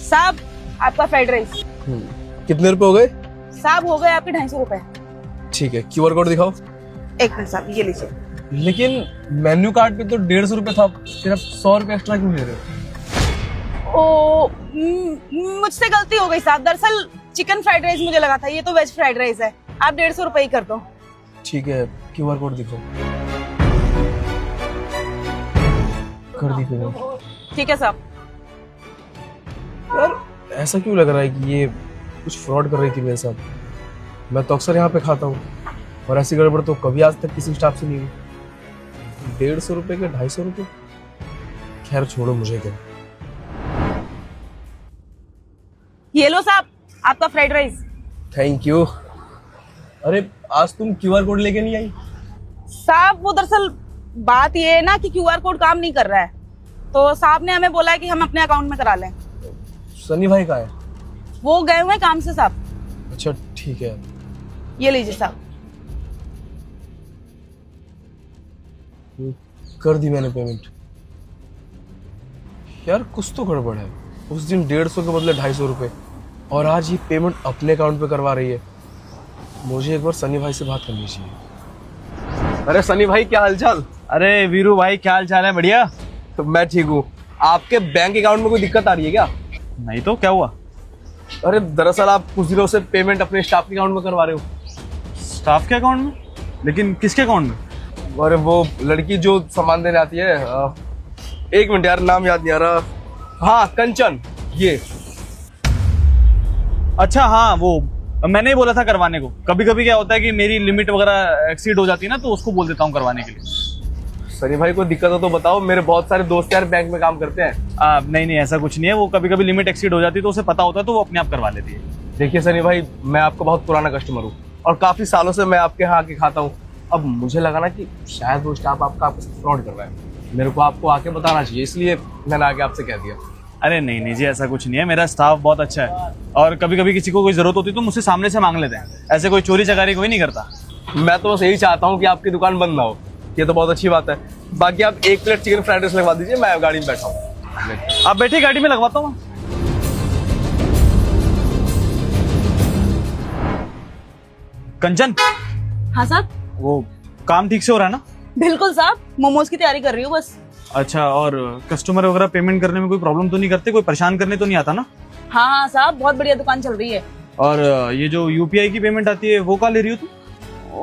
साहब आपका fried rice. कितने रुपए हो गए? साहब हो गए आपके 250 रुपए। ठीक है, क्यूआर कोड दिखाओ। एक मिनट साहब, ये लीजिए। लेकिन मेन्यू कार्ड पे तो 150 रुपए था, फिर आप 100 रुपए एक्स्ट्रा क्यों ले रहे हो? मुझसे गलती हो गई साहब। दरअसल चिकन फ्राइड राइस मुझे लगा था, ये तो वेज फ्राइड राइस है। आप 150 रुपए ही कर दो। ठीक है, क्यूआर कोड दिखाओ। कर दी पेमेंट। ठीक है साहब। यार ऐसा क्यों लग रहा है कि ये कुछ फ्रॉड कर रही थी मेरे साथ? मैं तो अक्सर यहाँ पे खाता हूँ और ऐसी गड़बड़ तो कभी आज तक किसी स्टाफ से नहीं हुई। 150 रुपए के 250 रुपए, खैर छोड़ो, मुझे क्या। ये लो साहब आपका फ्राइड राइस। Thank you. अरे आज तुम क्यूआर कोड लेके नहीं आई? साहब वो दरअसल बात ये है ना कि क्यूआर कोड काम नहीं कर रहा है, तो साहब ने हमें बोला है कि हम अपने अकाउंट में करा लें। सनी भाई कहाँ है? वो गए हुए हैं काम से साहब। अच्छा ठीक है। ये लीजिए साहब। कर दी मैंने पेमेंट। यार कुछ तो गड़बड़ है। उस दिन 150 के बदले 250 रुपए और आज ये पेमेंट अपने अकाउंट पे करवा रही है। मुझे एक बार सनी भाई से बात करनी चाहिए। अरे सनी भाई, क्या हालचाल? अरे वीरू भाई, क्या हाल चाल है? बढ़िया। तो मैं ठीक हूँ। आपके बैंक अकाउंट में कोई दिक्कत आ रही है क्या? नहीं तो क्या हुआ? अरे दरअसल आप कुछ दिनों से पेमेंट अपने स्टाफ के अकाउंट में करवा रहे हो। स्टाफ के अकाउंट में? लेकिन किसके अकाउंट में? अरे वो लड़की जो सामान देने आती है, एक मिनट यार, नाम याद नहीं आ रहा। हाँ, कंचन। ये अच्छा हाँ, वो मैंने ही बोला था करवाने को। कभी कभी क्या होता है कि मेरी लिमिट वगैरह एक्सीड हो जाती है ना, तो उसको बोल देता हूँ करवाने के लिए। सनी भाई कोई दिक्कत हो तो बताओ, मेरे बहुत सारे दोस्त यार बैंक में काम करते हैं। नहीं ऐसा कुछ नहीं है। वो कभी कभी लिमिट एक्सीड हो जाती है तो उसे पता होता है, तो वो अपने आप करवा लेती है। देखिए सनी भाई, मैं आपका बहुत पुराना कस्टमर हूँ और काफी सालों से मैं आपके यहाँ आके खाता हूँ। अब मुझे लगा ना कि शायद वो स्टाफ आपका फ्रॉड कर रहा है। मेरे को आपको आके बताना चाहिए, इसलिए मैंने आके आपसे कह दिया। अरे नहीं जी, ऐसा कुछ नहीं है। मेरा स्टाफ बहुत अच्छा है और कभी कभी किसी को कोई जरूरत होती है तो मुझसे सामने से मांग लेते हैं। ऐसे कोई चोरी चकारी कोई नहीं करता। मैं तो बस यही चाहता हूँ कि आपकी दुकान बंद ना हो। ये तो बहुत अच्छी बात है। बाकी आप 1 प्लेट चिकन फ्राइड राइस लगवा दीजिए, मैं गाड़ी में बैठा हूँ। आप बैठिए, गाड़ी में लगवाता हूँ। कंचन। हाँ साहब। वो काम ठीक से हो रहा है ना? बिल्कुल साहब, मोमोज की तैयारी कर रही हूँ बस। अच्छा, और कस्टमर वगैरह पेमेंट करने में कोई प्रॉब्लम तो नहीं करते? कोई परेशान करने तो नहीं आता ना? हाँ साहब, बहुत बढ़िया दुकान चल रही है। और ये जो यूपीआई की पेमेंट आती है वो कहाँ ले रही हो तुम?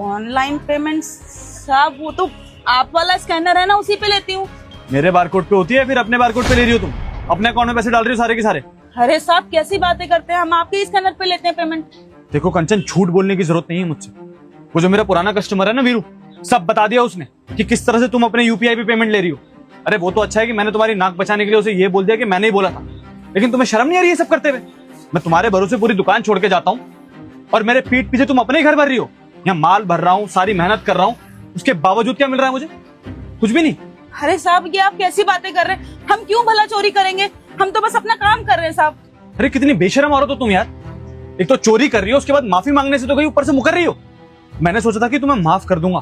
ऑनलाइन पेमेंट साहब, वो तो आप वाला स्कैनर है ना, उसी पे लेती हूँ। मेरे बारकोड पे होती है, फिर अपने बारकोड पे ले रही हो तुम? अपने अकाउंट में पैसे डाल रही हो सारे के सारे? अरे साहब कैसी बातें करते हैं, हम आपके स्कैनर पे लेते हैं पेमेंट। देखो कंचन, झूठ बोलने की जरूरत नहीं है मुझसे। वो जो मेरा पुराना कस्टमर है ना वीरू, सब बता दिया उसने कि किस तरह से तुम अपने यूपीआई पे पेमेंट ले रही हो। अरे वो तो अच्छा है कि मैंने तुम्हारी नाक बचाने के लिए उसे ये बोल दिया कि मैंने ही बोला था, लेकिन तुम्हें शर्म नहीं आ रही है सब करते हुए? मैं तुम्हारे भरोसे पूरी दुकान छोड़ के जाता हूँ और मेरे पीठ पीछे तुम अपने ही घर भर रही हो। यहाँ माल भर रहा हूँ, सारी मेहनत कर रहा हूँ, उसके बावजूद क्या मिल रहा है मुझे? कुछ भी नहीं। अरे साहब ये आप कैसी बातें कर रहे हैं? हम क्यों भला चोरी करेंगे? हम तो बस अपना काम कर रहे हैं साहब। अरे कितनी बेशरम औरत हो तुम यार। एक तो चोरी कर रही हो, उसके बाद माफी मांगने से तो कहीं ऊपर से मुकर रही हो। मैंने सोचा था कि तुम्हें माफ कर दूंगा,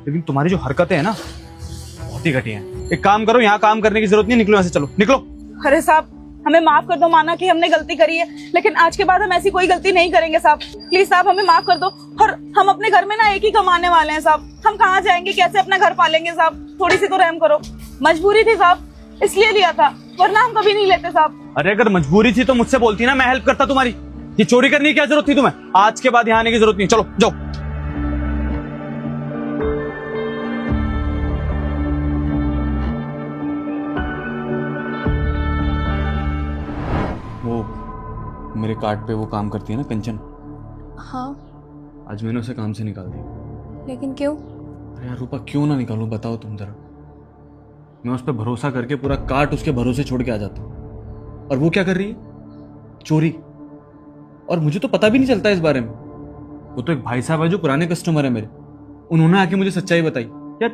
लेकिन तुम्हारी जो हरकतें हैं ना, बहुत ही घटिया हैं। एक काम करो, यहाँ काम करने की जरूरत नहीं, निकलो यहाँ से, चलो निकलो। अरे साहब हमें माफ कर दो, माना कि हमने गलती करी है, लेकिन आज के बाद हम ऐसी कोई गलती नहीं करेंगे साहब। प्लीज साहब हमें माफ कर दो। और हम अपने घर में ना एक ही कमाने वाले हैं साहब, हम कहाँ जाएंगे, कैसे अपना घर पालेंगे साहब? थोड़ी सी तो रहम करो। मजबूरी थी साहब, इसलिए लिया था, वरना हम कभी नहीं लेते साहब। अरे अगर मजबूरी थी तो मुझसे बोलती ना, मैं हेल्प करता तुम्हारी। ये चोरी करने की क्या जरूरत थी तुम्हें? आज के बाद यहाँ आने की जरूरत नहीं, चलो जाओ। वो मेरे कार्ड पे वो काम करती है ना कंचन, हाँ, आज मैंने उसे काम से निकाल दिया। लेकिन क्यों? अरे यार रूपा, क्यों ना निकालूं बताओ तुम जरा। मैं उस पर भरोसा करके पूरा कार्ट उसके भरोसे छोड़ के आ जाता हूँ, और वो क्या कर रही है? चोरी। और मुझे तो पता भी नहीं चलता इस बारे में। वो तो एक भाई साहब है जो पुराने कस्टमर है मेरे, उन्होंने आके मुझे सच्चाई बताई। यार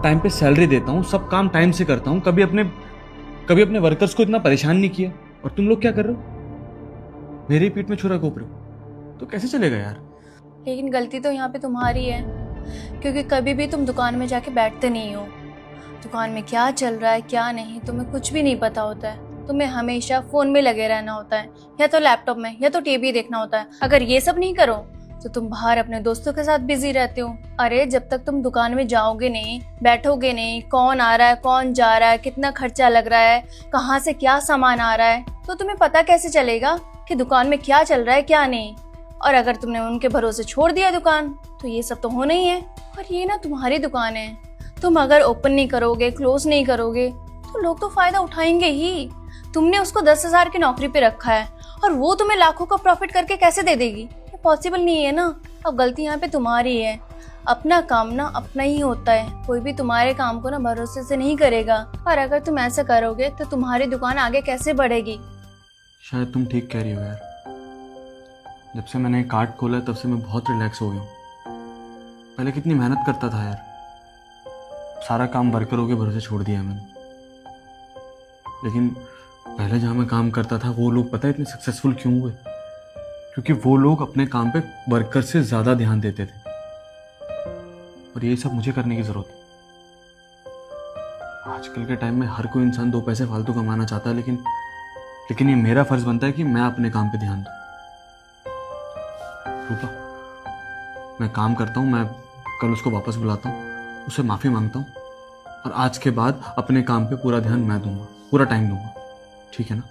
टाइम पे सैलरी देता हूँ, सब काम टाइम से करता हूँ, कभी अपने वर्कर्स को इतना परेशान नहीं किया, और तुम लोग क्या कर रहे हो? मेरे ही पीठ में छुरा घोंप रहे हो, तो कैसे चलेगा यार? लेकिन गलती तो यहाँ पे तुम्हारी है, क्योंकि कभी भी तुम दुकान में जाके बैठते नहीं हो। दुकान में क्या चल रहा है क्या नहीं तुम्हें कुछ भी नहीं पता होता है। तुम्हें हमेशा फोन में लगे रहना होता है, या तो लैपटॉप में या तो टीवी देखना होता है। अगर ये सब नहीं करो तो तुम बाहर अपने दोस्तों के साथ बिजी रहते हो। अरे जब तक तुम दुकान में जाओगे नहीं, बैठोगे नहीं, कौन आ रहा है कौन जा रहा है, कितना खर्चा लग रहा है, कहाँ से क्या सामान आ रहा है, तो तुम्हें पता कैसे चलेगा कि दुकान में क्या चल रहा है क्या नहीं। और अगर तुमने उनके भरोसे छोड़ दिया दुकान तो ये सब तो होना ही है। और ये ना तुम्हारी दुकान है, तुम अगर ओपन नहीं करोगे, क्लोज नहीं करोगे तो लोग तो फायदा उठाएंगे ही। तुमने उसको 10,000 की नौकरी पे रखा है और वो तुम्हें लाखों का प्रॉफिट करके कैसे दे देगी? ये पॉसिबल नहीं है ना। अब गलती यहाँ पे तुम्हारी है। अपना काम ना अपना ही होता है, कोई भी तुम्हारे काम को ना भरोसे से नहीं करेगा। और अगर तुम ऐसा करोगे तो तुम्हारी दुकान आगे कैसे बढ़ेगी? शायद तुम ठीक कह रही हो यार। जब से मैंने कार्ट खोला तब से मैं बहुत रिलैक्स हो गया हूँ। पहले कितनी मेहनत करता था यार, सारा काम वर्करों के भरोसे छोड़ दिया मैंने। लेकिन पहले जहाँ मैं काम करता था वो लोग पता है इतने सक्सेसफुल क्यों हुए? क्योंकि वो लोग अपने काम पे वर्कर से ज़्यादा ध्यान देते थे। और यही सब मुझे करने की ज़रूरत है। आजकल के टाइम में हर कोई इंसान 2 पैसे फालतू कमाना चाहता है, लेकिन ये मेरा फर्ज बनता है कि मैं अपने काम पे ध्यान दूँ। रूपा, मैं काम करता हूँ, मैं कल उसको वापस बुलाता हूँ, उससे माफ़ी मांगता हूँ और आज के बाद अपने काम पे पूरा ध्यान मैं दूंगा, पूरा टाइम दूंगा। ठीक है ना?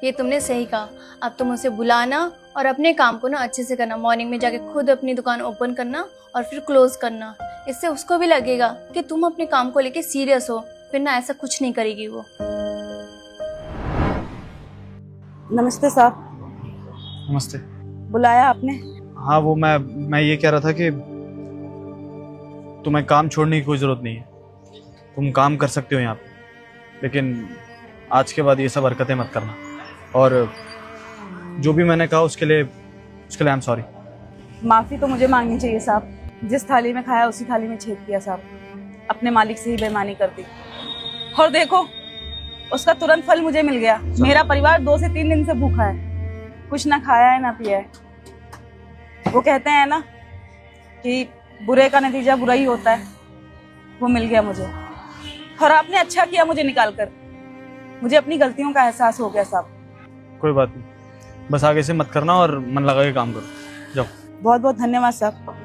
ये तुमने सही कहा। अब तुम उसे बुलाना और अपने काम को ना अच्छे से करना। मॉर्निंग में जाके खुद अपनी दुकान ओपन करना और फिर क्लोज करना। इससे उसको भी लगेगा कि तुम अपने काम को लेके सीरियस हो। फिर ना ऐसा कुछ नहीं करेगी वो। नमस्ते साहब। नमस्ते। बुलाया आपने? हाँ, वो मैं ये कह रहा था कि तुम्हें काम छोड़ने की कोई ज़रूरत नहीं है। तुम काम कर सकते हो यहाँ पे, लेकिन आज के बाद ये सब हरकतें मत करना। और जो भी मैंने कहा उसके लिए आई एम सॉरी। माफ़ी तो मुझे मांगनी चाहिए साहब। जिस थाली में खाया उसी थाली में छेद किया साहब। अपने मालिक से ही बेईमानी कर दी और देखो उसका तुरंत फल मुझे मिल गया। मेरा परिवार 2 से 3 दिन से भूखा है, कुछ ना खाया है ना पिया है। वो कहते हैं ना कि बुरे का नतीजा बुरा ही होता है, वो मिल गया मुझे। और आपने अच्छा किया मुझे निकाल कर। मुझे अपनी गलतियों का एहसास हो गया साहब। कोई बात नहीं, बस आगे से मत करना और मन लगा के काम करो। जाओ। बहुत बहुत धन्यवाद साहब।